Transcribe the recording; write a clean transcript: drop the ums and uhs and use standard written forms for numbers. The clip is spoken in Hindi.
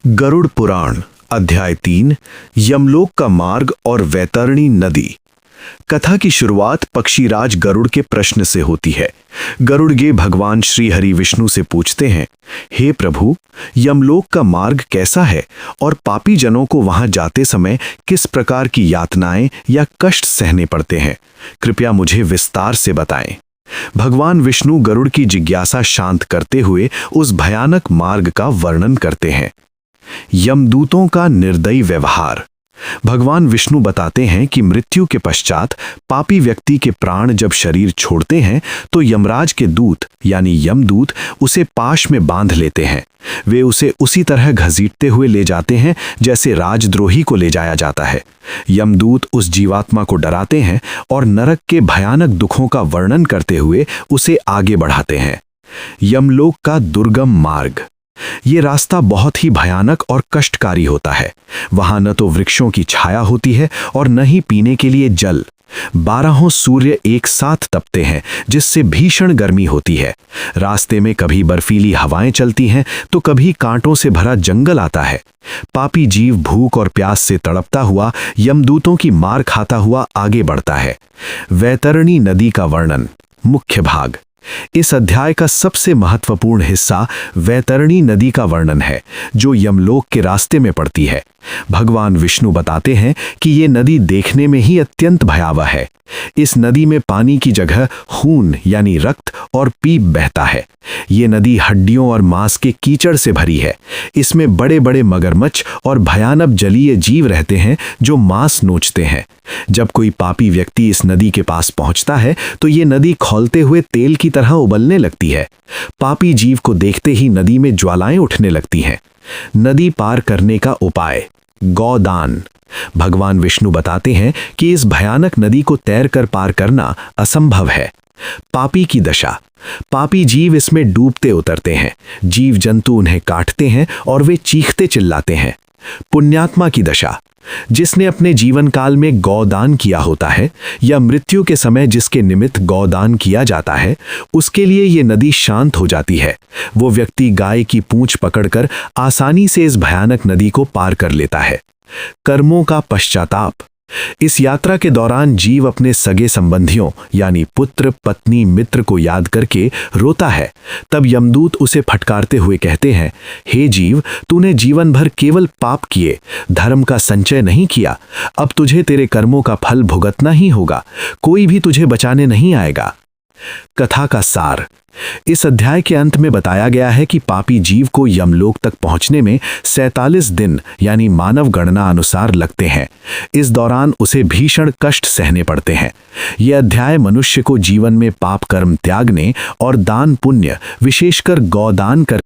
गरुड़ पुराण अध्याय 3 यमलोक का मार्ग और वैतरणी नदी। कथा की शुरुआत पक्षीराज गरुड़ के प्रश्न से होती है। गरुड़गे भगवान श्री हरि विष्णु से पूछते हैं, हे प्रभु, यमलोक का मार्ग कैसा है और पापी जनों को वहां जाते समय किस प्रकार की यातनाएं या कष्ट सहने पड़ते हैं? कृपया मुझे विस्तार से बताएं। भगवान विष्णु गरुड़ की जिज्ञासा शांत करते हुए उस भयानक मार्ग का वर्णन करते हैं। यमदूतों का निर्दयी व्यवहार। भगवान विष्णु बताते हैं कि मृत्यु के पश्चात पापी व्यक्ति के प्राण जब शरीर छोड़ते हैं तो यमराज के दूत यानी यमदूत उसे पाश में बांध लेते हैं। वे उसे उसी तरह घसीटते हुए ले जाते हैं जैसे राजद्रोही को ले जाया जाता है। यमदूत उस जीवात्मा को डराते हैं और नरक के भयानक दुखों का वर्णन करते हुए उसे आगे बढ़ाते हैं। यमलोक का दुर्गम मार्ग। ये रास्ता बहुत ही भयानक और कष्टकारी होता है। वहां न तो वृक्षों की छाया होती है और न ही पीने के लिए जल। 12 सूर्य एक साथ तपते हैं जिससे भीषण गर्मी होती है। रास्ते में कभी बर्फीली हवाएं चलती हैं तो कभी कांटों से भरा जंगल आता है। पापी जीव भूख और प्यास से तड़पता हुआ यमदूतों की मार खाता हुआ आगे बढ़ता है। वैतरणी नदी का वर्णन। मुख्य भाग। इस अध्याय का सबसे महत्वपूर्ण हिस्सा वैतरणी नदी का वर्णन है जो यमलोक के रास्ते में पड़ती है। भगवान विष्णु बताते हैं कि ये नदी देखने में ही अत्यंत भयावह है। इस नदी में पानी की जगह खून यानी रक्त और पीप बहता है। ये नदी हड्डियों और मांस के कीचड़ से भरी है। इसमें बड़े बड़े मगरमच्छ और भयानक जलीय जीव रहते हैं जो मांस नोचते हैं। जब कोई पापी व्यक्ति इस नदी के पास पहुंचता है तो ये नदी खौलते हुए तेल की तरह उबलने लगती है। पापी जीव को देखते ही नदी में ज्वालाएं उठने लगती हैं। नदी पार करने का उपाय। गौदान। भगवान विष्णु बताते हैं कि इस भयानक नदी को तैरकर पार करना असंभव है। पापी की दशा। पापी जीव इसमें डूबते उतरते हैं। जीव जंतु उन्हें काटते हैं और वे चीखते चिल्लाते हैं। पुण्यात्मा की दशा। जिसने अपने जीवन काल में गौदान किया होता है या मृत्यु के समय जिसके निमित्त गौदान किया जाता है, उसके लिए ये नदी शांत हो जाती है। वो व्यक्ति गाय की पूंछ पकड़कर आसानी से इस भयानक नदी को पार कर लेता है। कर्मों का पश्चाताप। इस यात्रा के दौरान जीव अपने सगे संबंधियों यानी पुत्र, पत्नी, मित्र को याद करके रोता है। तब यमदूत उसे फटकारते हुए कहते हैं, हे जीव, तूने जीवन भर केवल पाप किए, धर्म का संचय नहीं किया। अब तुझे तेरे कर्मों का फल भुगतना ही होगा। कोई भी तुझे बचाने नहीं आएगा। कथा का सार। इस अध्याय के अंत में बताया गया है कि पापी जीव को यमलोक तक पहुंचने में 47 दिन यानी मानव गणना अनुसार लगते हैं। इस दौरान उसे भीषण कष्ट सहने पड़ते हैं। यह अध्याय मनुष्य को जीवन में पाप कर्म त्यागने और दान पुण्य, विशेषकर गौदान कर